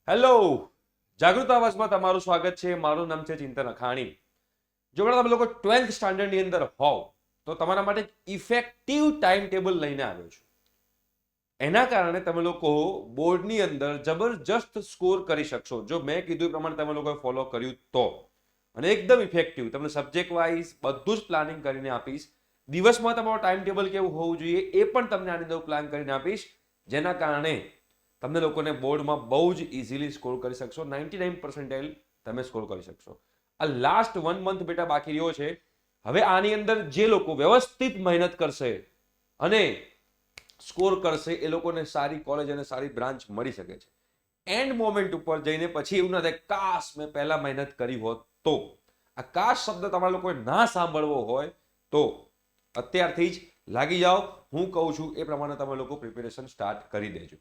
Hello, જાગૃત આવાજમાં તમારું સ્વાગત છે. મારું નામ છે ચિંતન અખાણી. જો તમે લોકો 12th સ્ટાન્ડર્ડની અંદર હોવ તો તમારા માટે ઇફેક્ટિવ ટાઈમ ટેબલ લઈને આવ્યો છું. એના કારણે તમે લોકો બોર્ડની અંદર જબરજસ્ત સ્કોર કરી શકશો જો મેં કીધું એ પ્રમાણે તમે લોકોએ ફોલો કર્યું તો. અને એકદમ ઇફેક્ટિવ તમને સબ્જેક્ટ વાઇઝ બધું જ પ્લાનિંગ કરીને આપીશ. દિવસમાં તમારું ટાઈમ ટેબલ કેવું હોવું જોઈએ એ પણ તમને આની અંદર પ્લાન કરીને આપીશ, જેના કારણે તમને લોકોને બોર્ડમાં બહુ જ ઇઝીલી સ્કોર કરી શકશો. 99% તમે સ્કોર કરી શકશો. આ લાસ્ટ 1 મંથ બેટા બાકી રહ્યો છે. હવે આની અંદર જે લોકો વ્યવસ્થિત મહેનત કરશે અને સ્કોર કરશે એ લોકોને સારી કોલેજ અને સારી બ્રાન્ચ મળી શકે છે. એન્ડ મોમેન્ટ ઉપર જઈને પછી એવું ના થાય કાશ મેં પહેલા મહેનત કરી હોત તો. આ કાશ શબ્દ તમારા લોકોએ ના સાંભળવો હોય તો અત્યારથી જ લાગી જાઓ. હું કહું છું એ પ્રમાણે તમે લોકો પ્રિપેરેશન સ્ટાર્ટ કરી દેજો.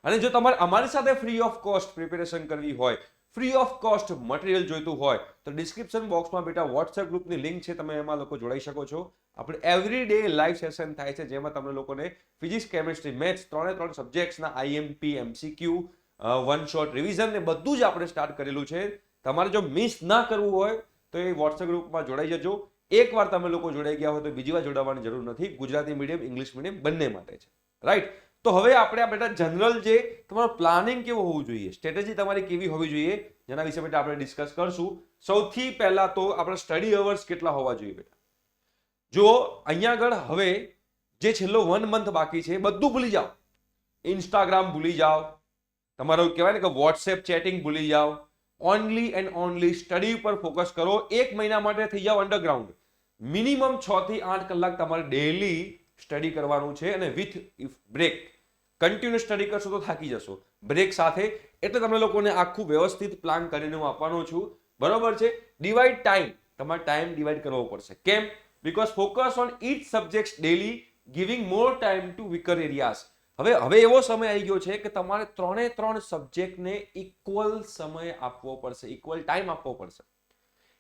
અને જો તમારે અમારી સાથે ફ્રી ઓફ કોસ્ટ પ્રિપેરેશન કરવી હોય, ફ્રી ઓફ કોસ્ટ મટીરિયલ જોઈતું હોય તો ડિસ્ક્રિપ્શન બોક્સમાં બેટા વોટ્સએપ ગ્રુપની લિંક છે, તમે એમાં લોકો જોડાઈ શકો છો. આપણે એવરી ડે લાઈવ સેશન થાય છે જેમાં તમને લોકોને ફિઝિક્સ, કેમિસ્ટ્રી, મેથ્સ ત્રણે સબ્જેક્ટ્સના IMP, MCQ, one shot revision ને બધું જ આપણે સ્ટાર્ટ કરેલું છે. તમારે જો મિસ ના કરવું હોય તો એ વોટ્સએપ ગ્રુપમાં જોડાઈ જજો. એકવાર તમે લોકો જોડાઈ ગયા હોય તો બીજી વાર જોડાવાની જરૂર નથી. ગુજરાતી મીડિયમ, ઇંગ્લિશ મીડિયમ બંને માટે છે, રાઈટ? તો હવે આપણે આ બેટા જનરલ જે તમારું પ્લાનિંગ કેવું હોવું જોઈએ, સ્ટ્રેટેજી તમારી કેવી હોવી જોઈએ, જેના વિશે બેટા આપણે ડિસ્કસ કરશું. સૌથી પહેલા તો આપણે સ્ટડી અવર્સ કેટલા હોવા જોઈએ બેટા. જો અહીંયા આગળ હવે જે છેલ્લો 1 મંથ બાકી છે બધું ભૂલી જાઓ. ઇન્સ્ટાગ્રામ ભૂલી જાઓ, તમારું કહેવાય ને કે વોટ્સએપ ચેટિંગ ભૂલી જાઓ. ઓનલી એન્ડ ઓનલી સ્ટડી ઉપર ફોકસ કરો. 1 મહિના માટે થઈ જાઓ અંડરગ્રાઉન્ડ. મિનિમમ 6 થી 8 કલાક તમારે ડેઈલી સ્ટડી કરવાનું છે અને વિથ બ્રેક. કન્ટિન્યુ સ્ટડી કરશો તો થાકી જશો, બ્રેક સાથે. એટલે તમને લોકોને આખું વ્યવસ્થિત પ્લાન કરીને હું આપવાનો છું, બરોબર છે? ડિવાઈડ ટાઈમ, તમારે ટાઈમ ડિવાઈડ કરવો પડશે. કેમ? Because focus on each subject daily, giving more time to weaker areas. હવે એવો સમય આવી ગયો છે કે તમારે 3 સબ્જેક્ટને ઇક્વલ સમય આપવો પડશે, ઇક્વલ ટાઈમ આપવો પડશે.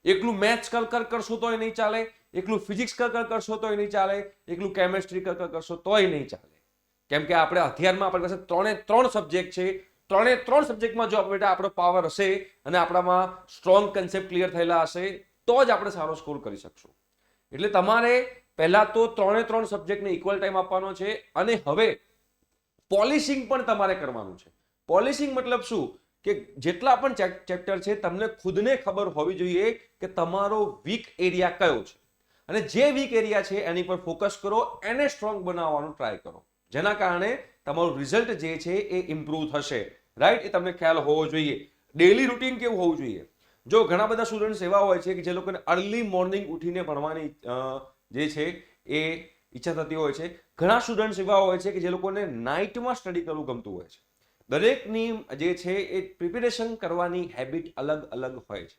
એકલું મેથ્સ કર કરશો તોય નહીં ચાલે, એકલું ફિઝિક્સ કર કરશો તોય નહીં ચાલે, એકલું કેમેસ્ટ્રી કર કરશો તોય નહીં ચાલે. કેમ કે આપણે હથિયારમાં આપણી પાસે 3 સબ્જેક્ટ છે. 3 સબ્જેક્ટમાં જો બેટા આપણો પાવર હશે અને આપણામાં સ્ટ્રોંગ કન્સેપ્ટ ક્લિયર થયેલા હશે તો જ આપણે સારો સ્કોર કરી શકશું. એટલે તમારે પહેલા તો 3 સબ્જેક્ટને ઇક્વલ ટાઈમ આપવાનો છે. અને હવે પોલિશિંગ પણ તમારે કરવાનું છે. પોલિશિંગ મતલબ શું કે જેટલા પણ ચેપ્ટર છે તમને ખુદને ખબર હોવી જોઈએ કે તમારો વીક એરિયા કયો છે અને જે વીક એરિયા છે એની પર ફોકસ કરો, એને સ્ટ્રોંગ બનાવવાનો ટ્રાય કરો, જેના કારણે તમારું રિઝલ્ટ જે છે એ ઇમ્પ્રૂવ થશે, રાઈટ? એ તમને ખ્યાલ હોવો જોઈએ. ડેઈલી રૂટીન કેવું હોવું જોઈએ. જો ઘણા બધા સ્ટુડન્ટ્સ એવા હોય છે કે જે લોકોને અર્લી મોર્નિંગ ઉઠીને ભણવાની જે છે એ ઈચ્છા થતી હોય છે. ઘણા સ્ટુડન્ટ્સ એવા હોય છે કે જે લોકોને નાઇટમાં સ્ટડી કરવું ગમતું હોય છે. દરેકની જે છે એ પ્રિપેરેશન કરવાની હેબિટ અલગ અલગ હોય છે.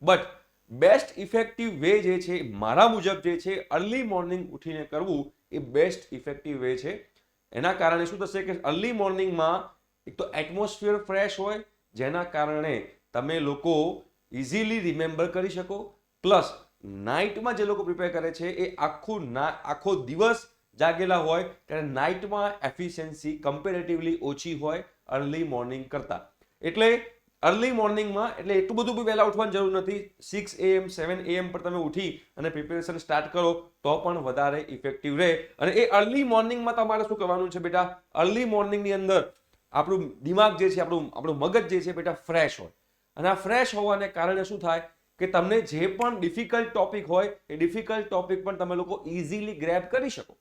બટ બેસ્ટ ઇફેક્ટિવ વે જે છે મારા મુજબ જે છે અર્લી મોર્નિંગ ઉઠીને કરવું એ બેસ્ટ ઇફેક્ટિવ વે છે. એના કારણે શું થશે કે અર્લી મોર્નિંગમાં એક તો એટમોસ્ફિયર ફ્રેશ હોય, જેના કારણે તમે લોકો ઇઝીલી રિમેમ્બર કરી શકો. પ્લસ નાઇટમાં જે લોકો પ્રિપેર કરે છે એ આખો દિવસ જાગેલા હોય ત્યારે નાઇટમાં એફિશિયન્સી કમ્પેરેટિવલી ઓછી હોય અર્લી મોર્નિંગ કરતા. એટલે અર્લી મોર્નિંગમાં એટલે એટલું બધું બી વહેલા ઉઠવાની જરૂર નથી. 6 AM 7 AM પર તમે ઉઠી અને પ્રિપેરેશન સ્ટાર્ટ કરો તો પણ વધારે ઇફેક્ટિવ રહે. અને એ અર્લી મોર્નિંગમાં તમારે શું કરવાનું છે બેટા? અર્લી મોર્નિંગની અંદર આપણું દિમાગ જે છે, આપણું મગજ જે છે બેટા ફ્રેશ હોય. અને આ ફ્રેશ હોવાને કારણે શું થાય કે તમને જે પણ ડિફિકલ્ટ ટોપિક હોય એ ડિફિકલ્ટ ટોપિક પણ તમે લોકો ઇઝીલી ગ્રેબ કરી શકો.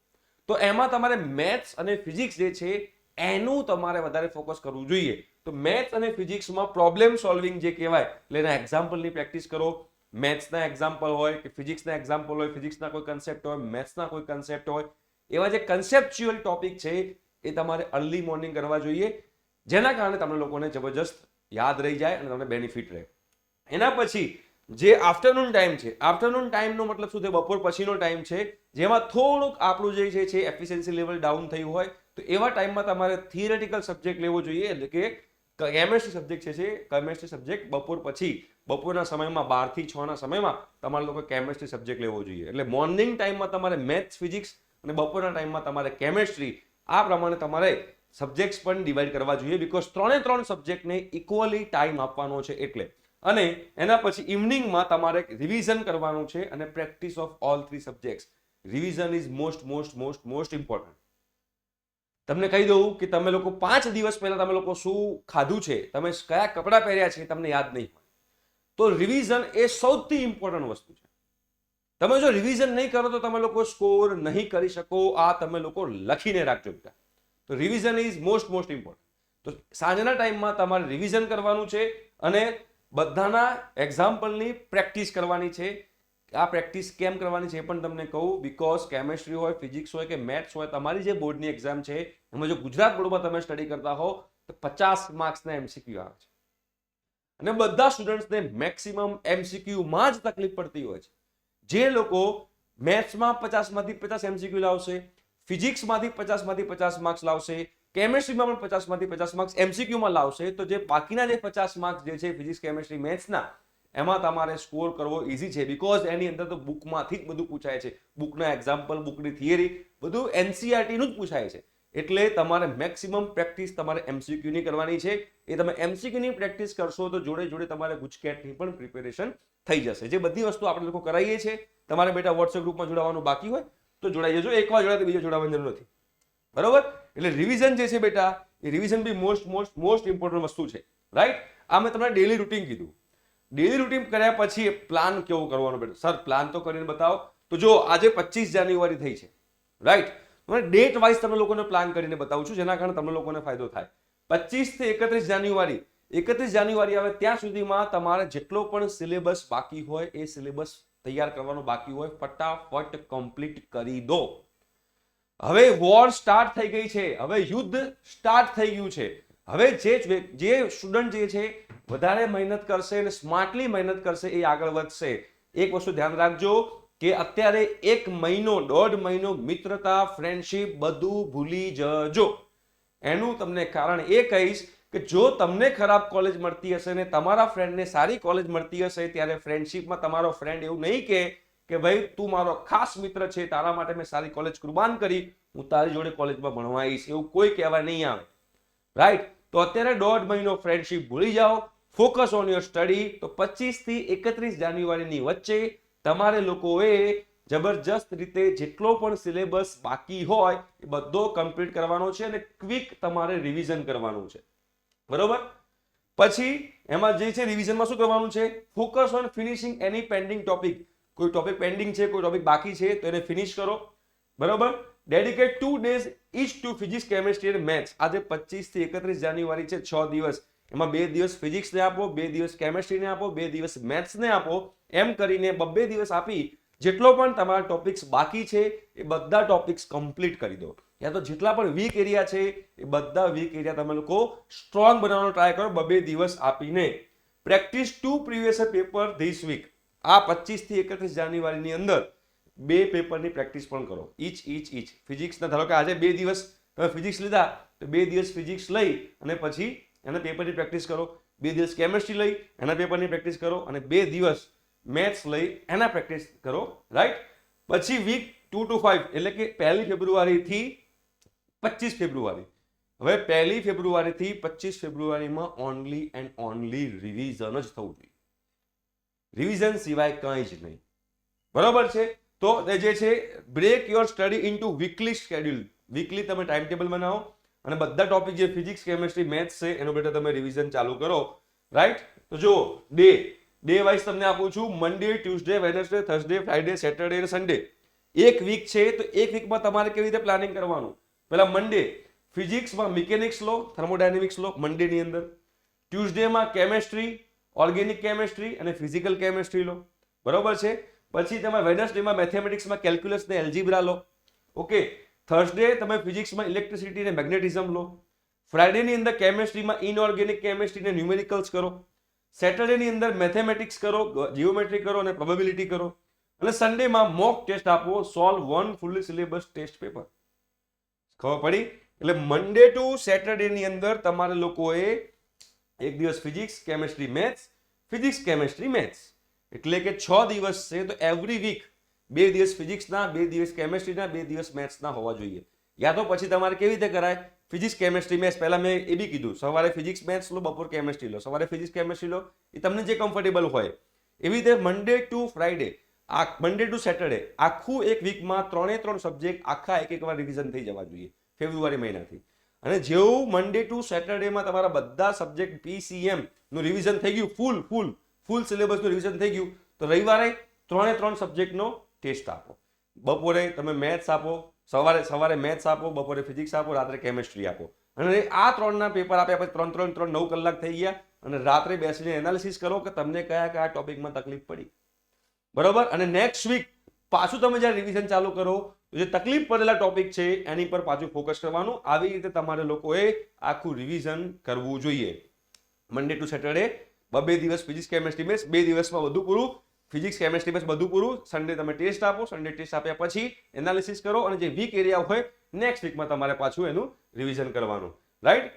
તો એમાં તમારે મેથ્સ અને ફિઝિક્સ જે છે એનું તમારે વધારે ફોકસ કરવું જોઈએ. તો મેથ્સ અને ફિઝિક્સમાં પ્રોબ્લેમ સોલ્વિંગ જે કહેવાય એટલે એના એક્ઝામ્પલની પ્રેક્ટિસ કરો. મેથ્સના એક્ઝામ્પલ હોય કે ફિઝિક્સના એક્ઝામ્પલ હોય, ફિઝિક્સના કોઈ કન્સેપ્ટ હોય, મેથ્સના કોઈ કન્સેપ્ટ હોય, એવા જે કન્સેપ્ચ્યુઅલ ટોપિક છે એ તમારે અર્લી મોર્નિંગ કરવા જોઈએ, જેના કારણે તમને લોકોને જબરજસ્ત યાદ રહી જાય અને તમને બેનિફિટ રહે. એના પછી જે આફ્ટરનૂન ટાઈમ છે, આફ્ટરનૂન ટાઈમનો મતલબ શું છે? બપોર પછીનો ટાઈમ છે, જેમાં થોડુંક આપણું જે છે એફિશિયન્સી લેવલ ડાઉન થયું હોય તો એવા ટાઈમમાં તમારે થિયરેટિકલ સબ્જેક્ટ લેવો જોઈએ. એટલે કે કેમેસ્ટ્રી સબ્જેક્ટ છે, કેમેસ્ટ્રી સબ્જેક્ટ બપોર પછી, બપોરના સમયમાં 12 થી 6 ના સમયમાં તમારે લોકો કેમેસ્ટ્રી સબ્જેક્ટ લેવો જોઈએ. એટલે મોર્નિંગ ટાઈમમાં તમારે મેથ્સ, ફિઝિક્સ અને બપોરના ટાઈમમાં તમારે કેમેસ્ટ્રી, આ પ્રમાણે તમારે સબ્જેક્ટ્સ પણ ડિવાઈડ કરવા જોઈએ, બીકોઝ 3 સબ્જેક્ટને ઇક્વલી ટાઈમ આપવાનો છે એટલે. અને એના પછી ઇવનિંગમાં તમારે રિવિઝન કરવાનું છે અને practice of all 3 subjects. Revision is most important. તમને કહી દઉં કે તમે લોકો 5 દિવસ પહેલા તમે લોકો શું ખાધું છે, તમે કયા કપડાં પહેર્યા છે, તમને યાદ નહીં હોય, તો રિવિઝન એ સૌથી ઇમ્પોર્ટન્ટ વસ્તુ છે. તમે જો રિવિઝન નહીં કરો તો તમે લોકો સ્કોર નહીં કરી શકો. આ તમે લોકો લખીને રાખજો બેટા. તો રિવિઝન ઇઝ મોસ્ટ ઇમ્પોર્ટન્ટ. તો સાંજના ટાઈમમાં તમારે રિવિઝન કરવાનું છે અને બધાના એક્ઝામ્પલની પ્રેક્ટિસ કરવાની છે. આ પ્રેક્ટિસ કેમ કરવાની છે એ પણ તમને કહું, બીકોઝ કેમેસ્ટ્રી હોય, ફિઝિક્સ હોય કે મેથ્સ હોય, તમારી જે બોર્ડની એક્ઝામ છે એમાં જો ગુજરાત બોર્ડમાં તમે સ્ટડી કરતા હો તો 50 માર્ક્સના એમસીક્યુ આવે છે. અને બધા સ્ટુડન્ટ્સને મેક્સિમમ એમસીક્યુમાં જ તકલીફ પડતી હોય છે. જે લોકો મેથ્સમાં 50માંથી 50 એમસીક્યુ લાવશે, ફિઝિક્સમાંથી 50માંથી 50 માર્ક્સ લાવશે, કેમેસ્ટ્રીમાં પણ 50માંથી 50 માર્ક્સ એમસીક્યુમાં લાવશે, તો જે બાકીના જે 50 માર્ક્સ જે છે ફિઝિક્સ, કેમેસ્ટ્રી, મેથ્સના, એમાં તમારે સ્કોર કરવો ઈઝી છે. બીકોઝ એની અંદર તો બુકમાંથી જ બધું પૂછાય છે. બુકના એક્ઝામ્પલ, બુકની થિયરી, બધું એનસીઈઆરટી નું જ પૂછાય છે. એટલે તમારે મેક્સિમમ પ્રેક્ટિસ તમારે એમસીક્યુ ની કરવાની છે. એ તમે એમસીક્યુ ની પ્રેક્ટિસ કરશો તો જોડે જોડે તમારે ગુજકેટની પણ પ્રિપેરેશન થઈ જશે. જે બધી વસ્તુ આપણે લોકો કરાવીએ છીએ. તમારે બેટા વોટ્સએપ ગ્રુપમાં જોડાવાનું બાકી હોય તો જોડાઈ જજો. એકવાર જોડાય તો બીજો જોડાવાની જરૂર નથી, બરોબર? એટલે રિવિઝન જે છે બેટા, એ રિવિઝન બી મોસ્ટ ઇમ્પોર્ટન્ટ વસ્તુ છે, રાઈટ? આ મેં તમને ડેલી રૂટીન કીધું. ડેલી રૂટીન કર્યા પછી પ્લાન કેવો કરવાનો બેટા? સર પ્લાન તો કરીને બતાવો. તો જો આજે 25 જાન્યુઆરી થઈ છે, રાઈટ? ડેટ વાઇઝ તમે લોકોને પ્લાન કરીને બતાવું છું, જેના કારણે તમને લોકોને ફાયદો થાય. 25 થી 31 જાન્યુઆરી, 31 જાન્યુઆરી આવે ત્યાં સુધીમાં તમારે જેટલો પણ સિલેબસ બાકી હોય એ સિલેબસ તૈયાર કરવાનો બાકી હોય ફટાફટ કમ્પ્લીટ કરી દો. હવે વોર સ્ટાર્ટ થઈ ગઈ છે, હવે યુદ્ધ સ્ટાર્ટ થઈ ગયું છે. હવે જે સ્ટુડન્ટ જે છે વધારે મહેનત કરશે અને સ્માર્ટલી મહેનત કરશે એ આગળ વધશે. એક વસ્તુ ધ્યાન રાખજો કે અત્યારે 1 મહિનો 1.5 મહિનો મિત્રતા, ફ્રેન્ડશિપ બધું ભૂલી જજો. એનું તમને કારણ એ કહીશ કે જો તમને ખરાબ કોલેજ મળતી હશે ને તમારા ફ્રેન્ડને સારી કોલેજ મળતી હશે, ત્યારે ફ્રેન્ડશિપમાં તમારો ફ્રેન્ડ એવું નહીં કે ભાઈ તું મારો ખાસ મિત્ર છે, તારા માટે મેં સારી કોલેજ કુરબાન કરી, હું તારી જોડે કોલેજમાં ભણવા આવીશ, એવું કોઈ કહેવા નહીં આવે, રાઈટ? તો અત્યારે 1.5 મહિનો ફ્રેન્ડશિપ ભૂલી જાઓ, ફોકસ ઓન યોર સ્ટડી. તો 25 થી 31 જાન્યુઆરીની વચ્ચે તમારે લોકોએ જબરજસ્ત રીતે જેટલો પણ સિલેબસ બાકી હોય એ બધો કમ્પ્લીટ કરવાનો છે અને ક્વિક તમારે રિવિઝન કરવાનું છે, બરોબર? પછી એમાં જે છે રિવિઝનમાં શું કરવાનું છે? Focus on finishing any pending topic. કોઈ ટોપિક પેન્ડિંગ છે, કોઈ ટોપિક બાકી છે તો એને ફિનિશ કરો, બરોબર? Dedicate 2 days each to physics, chemistry and maths. આજે 25 થી 31 જાન્યુઆરી છે, 6 દિવસ. એમાં 2 દિવસ ફિઝિક્સને આપો, 2 દિવસ કેમેસ્ટ્રીને આપો, 2 દિવસ મેથ્સને આપો. એમ કરીને 2 દિવસ આપી જેટલો પણ તમારા ટોપિક્સ બાકી છે એ બધા ટોપિક્સ કમ્પ્લીટ કરી દો. યા તો જેટલા પણ વીક એરિયા છે એ બધા વીક એરિયા તમે લોકો સ્ટ્રોંગ બનાવવાનો ટ્રાય કરો 2 દિવસ આપીને. Practice 2 previous paper this week. આ 25 થી 31 જાન્યુઆરીની અંદર 2 પેપરની પ્રેક્ટિસ પણ કરો. ઈચ ફિઝિક્સના ધારો કે આજે 2 દિવસ તમે ફિઝિક્સ લીધા તો 2 દિવસ ફિઝિક્સ લઈ અને પછી એના પેપરની પ્રેક્ટિસ કરો. 2 દિવસ કેમેસ્ટ્રી લઈ એના પેપરની પ્રેક્ટિસ કરો અને 2 દિવસ મેથ્સ લઈ એના પ્રેક્ટિસ કરો, રાઈટ? પછી વીક 2 to 5 એટલે કે 1 ફેબ્રુઆરી થી 25 ફેબ્રુઆરી. હવે 1 ફેબ્રુઆરી થી 25 ફેબ્રુઆરીમાં ઓનલી એન્ડ ઓનલી રિવિઝન જ થવું જોઈએ. રિવિઝન સિવાય કંઈ જ નહીં, બરોબર છે? તો જે છે break your study into weekly schedule. Weekly તમે ટાઈમ ટેબલ બનાવો અને બધા ટોપિક જે ફિઝિક્સ, કેમેસ્ટ્રી, મેથ્સ છે એનો બેટા તમે રિવિઝન ચાલુ કરો, રાઈટ? તો જો ડે વાઇઝ તમને આપું છું. Monday, Tuesday, Wednesday, Thursday, Friday, Saturday અને સન્ડે. એક વીક છે તો એક વીકમાં તમારે કેવી રીતે પ્લાનિંગ કરવાનું? પહેલા મંડે ફિઝિક્સમાં મિકેનિક્સ લો, થર્મોડાયનેમિક્સ લો મંડેની અંદર. ટ્યુઝડેમાં કેમેસ્ટ્રી, ઓર્ગેનિક કેમેસ્ટ્રી અને ફિઝિકલ કેમેસ્ટ્રી લો, બરોબર છે? પછી તમે વેડનેસડેમાં મેથેમેટિક્સમાં કેલ્ક્યુલસ ને એલ્જીબ્રા લો, ઓકે? થર્સડે તમે ફિઝિક્સમાં ઇલેક્ટ્રિસિટી ને મેગ્નેટિઝમ લો. ફ્રાઈડેની અંદર કેમેસ્ટ્રીમાં ઇનઓર્ગેનિક કેમેસ્ટ્રી ને ન્યુમેરિકલ્સ કરો. સેટરડેની અંદર મેથેમેટિક્સ કરો, જીઓમેટ્રી કરો અને પ્રોબેબિલિટી કરો. અને સન્ડેમાં મોક ટેસ્ટ આપો, સોલ્વ 1 ફૂલી સિલેબસ ટેસ્ટ પેપર. ખબર પડી? એટલે મંડે ટુ સેટરડેની અંદર તમારે લોકોએ એક દિવસ physics, chemistry, maths, physics, chemistry, maths, એટલે કે 6 દિવસ છે. તો એવરી વીક 2 દિવસ ફિઝિક્સના, 2 દિવસ કેમેસ્ટ્રીના, 2 દિવસ મેથ્સના હોવા જોઈએ. યા તો પછી તમારે કેવી રીતે કરાય ફિઝિક્સ કેમેસ્ટ્રી મેથ્સ પહેલાં મેં એ બી કીધું, સવારે ફિઝિક્સ મેથ્સ લો, બપોર કેમેસ્ટ્રી લો, સવારે ફિઝિક્સ કેમેસ્ટ્રી લો, એ તમને જે કમ્ફર્ટેબલ હોય. એવી રીતે Monday to Friday, Monday to Saturday આખું એક વીકમાં 3 સબ્જેક્ટ આખા એક વાર રિવિઝન થઈ જવા જોઈએ ફેબ્રુઆરી મહિનાથી. અને જેવું મંડે ટુ સેટરડેમાં તમારા બધા સબ્જેક્ટ PCM નું રિવિઝન થઈ ગયું, ફૂલ સિલેબસનું રિવિઝન થઈ ગયું, તો રવિવારે 3 સબ્જેક્ટનો ટેસ્ટ આપો. બપોરે તમે મેથ્સ આપો, સવારે મેથ્સ આપો, બપોરે ફિઝિક્સ આપો, રાત્રે કેમેસ્ટ્રી આપો. અને આ 3ના પેપર આપ્યા પછી 3 9 કલાક થઈ ગયા. અને રાત્રે બેસીને એનાલિસિસ કરો કે તમને કયા ટોપિકમાં તકલીફ પડી. બરોબર. અને નેક્સ્ટ વીક પાછું તમે જ્યારે રિવિઝન ચાલુ કરો, જે તકલીફ પડેલા ટોપિક છે એની પર પાછું ફોકસ કરવાનું. આવી રીતે તમારે લોકોએ આખું રિવિઝન કરવું જોઈએ. મંડે ટુ સેટરડે 2 દિવસ ફિઝિક્સ કેમેસ્ટ્રી મેથ્સ, 2 દિવસમાં બધું પૂરું. ફિઝિક્સ કેમેસ્ટ્રી મેથ્સ બધું પૂરું. સન્ડે તમે ટેસ્ટ આપો, સન્ડે ટેસ્ટ આપ્યા પછી એનાલિસિસ કરો, અને જે વીક એરિયા હોય નેક્સ્ટ વીકમાં તમારે પાછું એનું રિવિઝન કરવાનું. રાઈટ.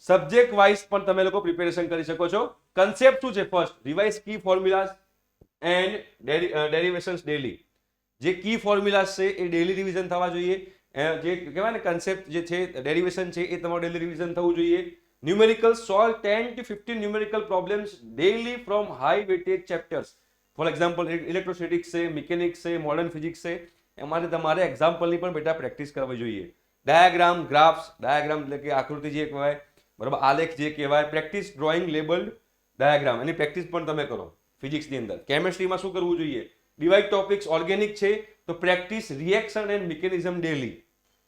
સબ્જેક્ટ વાઇઝ પણ તમે લોકો પ્રિપેરેશન કરી શકો છો. કન્સેપ્ટ શું છે? First revise key formulas and derivations daily. જે કી ફોર્મ્યુલાઝ છે એ ડેલી રિવિઝન થવા જોઈએ. જે કહેવાય ને કન્સેપ્ટ જે છે, ડેરિવેશન છે, એ તમારું ડેલી રિવિઝન થવું જોઈએ. Numerical solve 10 to 15 numerical problems daily from high weightage chapters. For example electrostatics છે, મિકેનિક્સ છે, મોડર્ન ફિઝિક્સ છે, એમાંથી તમારે એક્ઝામ્પલની પણ બેટા પ્રેક્ટિસ કરવી જોઈએ. ડાયાગ્રામ, ગ્રાફ્સ, ડાયાગ્રામ એટલે કે આકૃતિ જે કહેવાય, બરાબર, આલેખ જે કહેવાય, પ્રેક્ટિસ ડ્રોઈંગ લેબલ્ડ ડાયાગ્રામ, એની પ્રેક્ટિસ પણ તમે કરો ફિઝિક્સની અંદર. કેમેસ્ટ્રીમાં શું કરવું જોઈએ? ડિવાઇડ ટોપિક્સ ઓર્ગેનિક છે તો practice reaction and mechanism daily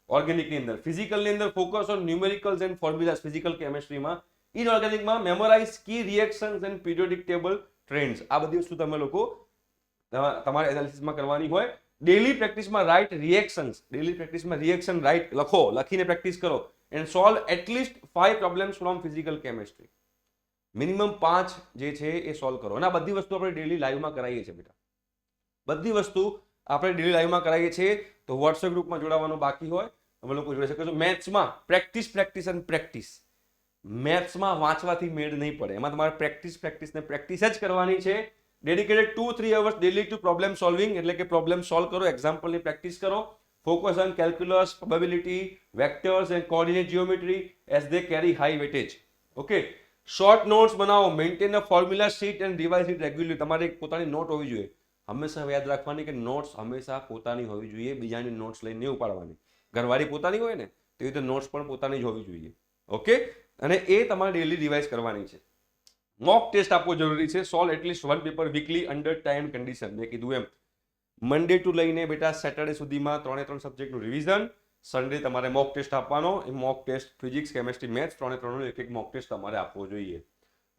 ઓર્ગેનિકની અંદર. ફિઝિકલની અંદર focus on numericals and formulas physical કેમેસ્ટ્રીમાં. ઇનઓર્ગેનિકમાં memorise key reactions and periodic table trends. આ બધી વસ્તુ તમે લોકો તમારે એનાલિસિસમાં કરવાની હોય. ડેલી પ્રેક્ટિસમાં રાઇટ રિએક્શન્સ, ડેલી પ્રેક્ટિસમાં રિએક્શન રાઇટ લખો, લખીને પ્રેક્ટિસ કરો. And solve at least 5 problems from physical chemistry. Minimum 5 જે છે એ સોલ્વ કરો. અને આ બધી વસ્તુ આપણે ડેલી લાઈવમાં કરાવીએ છીએ બેટા. બધી વસ્તુ આપણે ડેલી લાઈવમાં કરાવીએ છીએ. તો વોટ્સએપ ગ્રુપમાં જોડાવાનું બાકી હોય તમે લોકો જોઈ શકો છો. મેથ્સમાં પ્રેક્ટિસ એન્ડ પ્રેક્ટિસ. મેથ્સમાં વાંચવાથી મેળ નહીં પડે, એમાં તમારે પ્રેક્ટિસ ને પ્રેક્ટિસ જ કરવાની છે. Dedicated 2-3 hours daily to problem solving, એટલે કે પ્રોબ્લેમ સોલ્વ કરો, એક્ઝામ્પલની પ્રેક્ટિસ કરો. Focus on calculus, probability, vectors and coordinate geometry as they carry high weightage. Okay. Short notes બનાવો, maintain a formula sheet and revise it regularly. તમારે એક પોતાની not હોવી જોઈએ. હંમેશા યાદ રાખવાની કે નોટ્સ હંમેશા પોતાની હોવી જોઈએ, બીજાની નોટ્સ લઈને નહીં ઉપાડવાની. ઘરવાળી પોતાની હોય ને તેવી રીતે નોટ્સ પણ પોતાની જ હોવી જોઈએ. ઓકે. અને એ તમારે ડેલી રિવાઇઝ કરવાની છે. મોક ટેસ્ટ આપવો જરૂરી છે. Solve at least 1 paper weekly under time condition. મેં કીધું એમ મંડે ટુ લઈને બેટા સેટરડે સુધીમાં 3 સબ્જેક્ટનું રિવિઝન. સન્ડે તમારે મોક ટેસ્ટ આપવાનો. એ mock test physics, chemistry, maths 3 એક મોક ટેસ્ટ તમારે આપવો જોઈએ.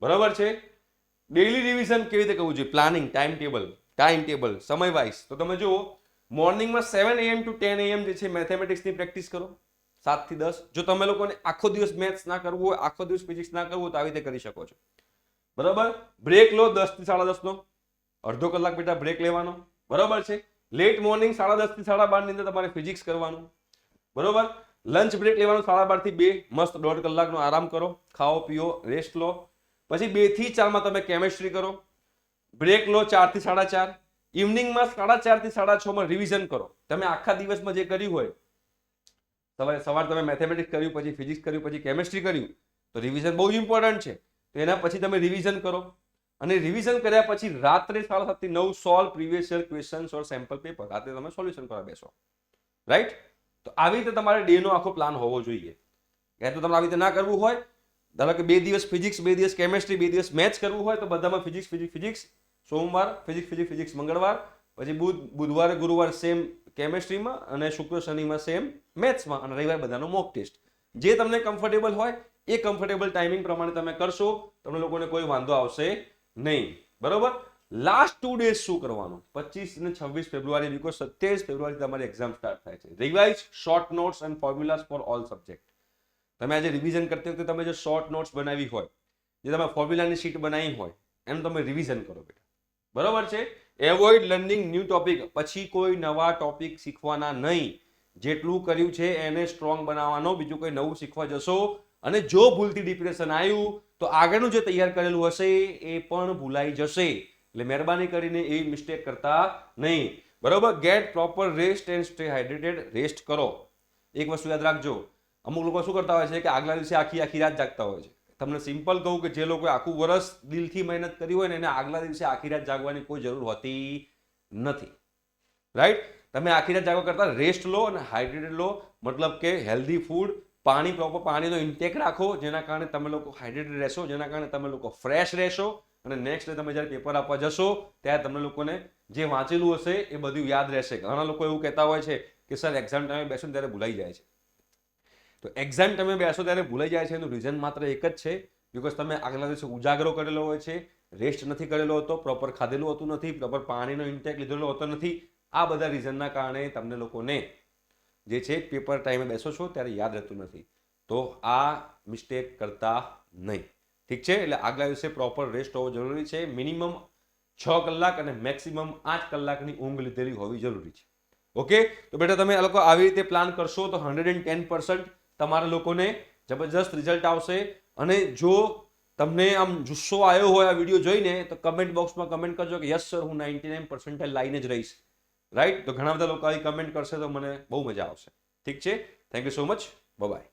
બરાબર છે. ડેલી રિવિઝન કેવી રીતે કરવું જોઈએ? પ્લાનિંગ, ટાઈમ ટેબલ સમય વાઇઝ. તો તમે જુઓ, મોર્નિંગમાં 7 AM to 10 AM જે છે મેથેમેટિક્સની પ્રેક્ટિસ કરો, 7 થી 10. જો તમે લોકોને આખો દિવસ મેથ્સ ના કરવું હોય, આખો દિવસ ફિઝિક્સ ના કરવું હોય, તો આવી રીતે કરી શકો છો. બરાબર. બ્રેક લો 10 થી 10:30 નો, અડધો કલાક બેટા બ્રેક લેવાનો. બરાબર છે. લેટ મોર્નિંગ 10:30 થી 12:30 ની અંદર તમારે ફિઝિક્સ કરવાનું. બરાબર. લંચ બ્રેક લેવાનું 12:30 થી 2, મસ્ત 1.5 કલાકનો આરામ કરો, ખાઓ પીઓ, રેસ્ટ લો. પછી 2 થી 4 માં તમે કેમેસ્ટ્રી કરો. બ્રેક લો 4 થી 4:30. ઇવનિંગમાં 4:30 થી 6:30 માં રિવિઝન કરો. તમે આખા દિવસમાં જે કર્યું હોય, સવારે તમે મેથેમેટિક્સ કર્યું, પછી ફિઝિક્સ કર્યું, પછી કેમેસ્ટ્રી કર્યું, તો રિવિઝન બહુ જ ઇમ્પોર્ટન્ટ છે. તો એના પછી તમે રિવિઝન કરો. અને રિવિઝન કર્યા પછી રાત્રે 7:30 થી 9 સોલ્વ પ્રીવિયસ યર ક્વેશ્ચન્સ ઓર સેમ્પલ પેપર. રાત્રે તમે સોલ્યુશન કરવા બેસો. રાઈટ. તો આવી રીતે તમારે ડે નો આખો પ્લાન હોવો જોઈએ. યા તો તમને આવી રીતે ના કરવું હોય, ધારો કે 2 દિવસ ફિઝિક્સ, 2 દિવસ કેમેસ્ટ્રી, 2 દિવસ મેથ્સ કરવું હોય, તો બધામાં ફિઝિક્સ, સોમવાર ફિઝિક્સ, મંગળવાર, પછી બુધવારે ગુરુવાર સેમ કેમેસ્ટ્રીમાં, અને શુક્ર શનિમાં સેમ મેથ્સમાં, અને રવિવાર બધાનો મોક ટેસ્ટ. જે તમને કમ્ફર્ટેબલ હોય એ કમ્ફર્ટેબલ ટાઈમિંગ પ્રમાણે તમે કરશો, તમને લોકોને કોઈ વાંધો આવશે નહીં. બરોબર. લાસ્ટ 2 ડેઝ શું કરવાનું? 25 અને 26 ફેબ્રુઆરી, બીકોઝ 27 ફેબ્રુઆરી તમારી એક્ઝામ સ્ટાર્ટ થાય છે. Revise short notes and formulas for all subject. તમે આજે રિવિઝન કરતી વખતે તમે જે શોર્ટ નોટ્સ બનાવી હોય, જે તમે ફોર્મ્યુલાની શીટ બનાવી હોય, એનું તમે રિવિઝન કરો બેટા. બરોબર છે. Avoid learning new topic. પછી કોઈ નવા ટોપિક શીખવાના નહીં. જેટલું કર્યું છે એને સ્ટ્રોંગ બનાવવાનો. બીજું કોઈ નવું શીખવા જશો અને જો ભૂલથી ડિપ્રેશન આવ્યું તો આગળનું જે તૈયાર કરેલું હશે એ પણ ભૂલાઈ જશે. એટલે મહેરબાની કરીને એવી મિસ્ટેક કરતા નહીં. બરોબર. Get proper rest and stay hydrated. Rest કરો. એક વસ્તુ યાદ રાખજો, અમુક લોકો શું કરતા હોય છે કે આગલા દિવસે આખી રાત જાગતા હોય છે. તમને સિમ્પલ કહું કે જે લોકોએ આખું વર્ષ દિલથી મહેનત કરી હોય ને એને આગલા દિવસે આખી રાત જાગવાની કોઈ જરૂર હોતી નથી. રાઈટ? તમે આખી રાત જાગવા કરતા રેસ્ટ લો અને હાઇડ્રેટેડ લો, મતલબ કે હેલ્ધી ફૂડ, પાણી, પ્રોપર પાણીનો ઇન્ટેક રાખો, જેના કારણે તમે લોકો હાઇડ્રેટેડ રહેશો, જેના કારણે તમે લોકો ફ્રેશ રહેશો અને નેક્સ્ટ ડે તમે જ્યારે પેપર આપવા જશો ત્યારે તમને લોકોને જે વાંચેલું હશે એ બધું યાદ રહેશે. ઘણા લોકો એવું કહેતા હોય છે કે સર એક્ઝામ ટાઈમે બેસો ત્યારે ભૂલાઈ જાય છે. તો એક્ઝામ ટાઈમે બેસો ત્યારે ભૂલાઈ જાય છે એનું રીઝન માત્ર એક જ છે, બિકોઝ તમે આગલા દિવસે ઉજાગરો કરેલો હોય છે, રેસ્ટ નથી કરેલો હોતો, પ્રોપર ખાધેલું હોતું નથી, પ્રોપર પાણીનો ઇન્ટેક લીધેલો હોતો નથી. આ બધા રીઝનના કારણે તમને લોકોને જે છે પેપર ટાઈમે બેસો છો ત્યારે યાદ રહેતું નથી. તો આ મિસ્ટેક કરતા નહીં. ઠીક છે? એટલે આગલા દિવસે પ્રોપર રેસ્ટ હોવો જરૂરી છે. મિનિમમ 6 કલાક અને મેક્સિમમ 8 કલાકની ઊંઘ લીધેલી હોવી જરૂરી છે. ઓકે? તો બેટા તમે આ લોકો આવી રીતે પ્લાન કરશો તો 110% તમારા લોકોને જબરજસ્ત રિઝલ્ટ આવશે. અને જો તમને આમ જુસ્સો આવ્યો હોય આ વિડીયો જોઈને તો કમેન્ટ બોક્સમાં કમેન્ટ કરજો કે યસ સર હું 99% લાઈને જ રહીશ. રાઈટ? તો ઘણા બધા લોકો આવી કમેન્ટ કરશે તો મને બહુ મજા આવશે. ઠીક છે? Thank you so much. By.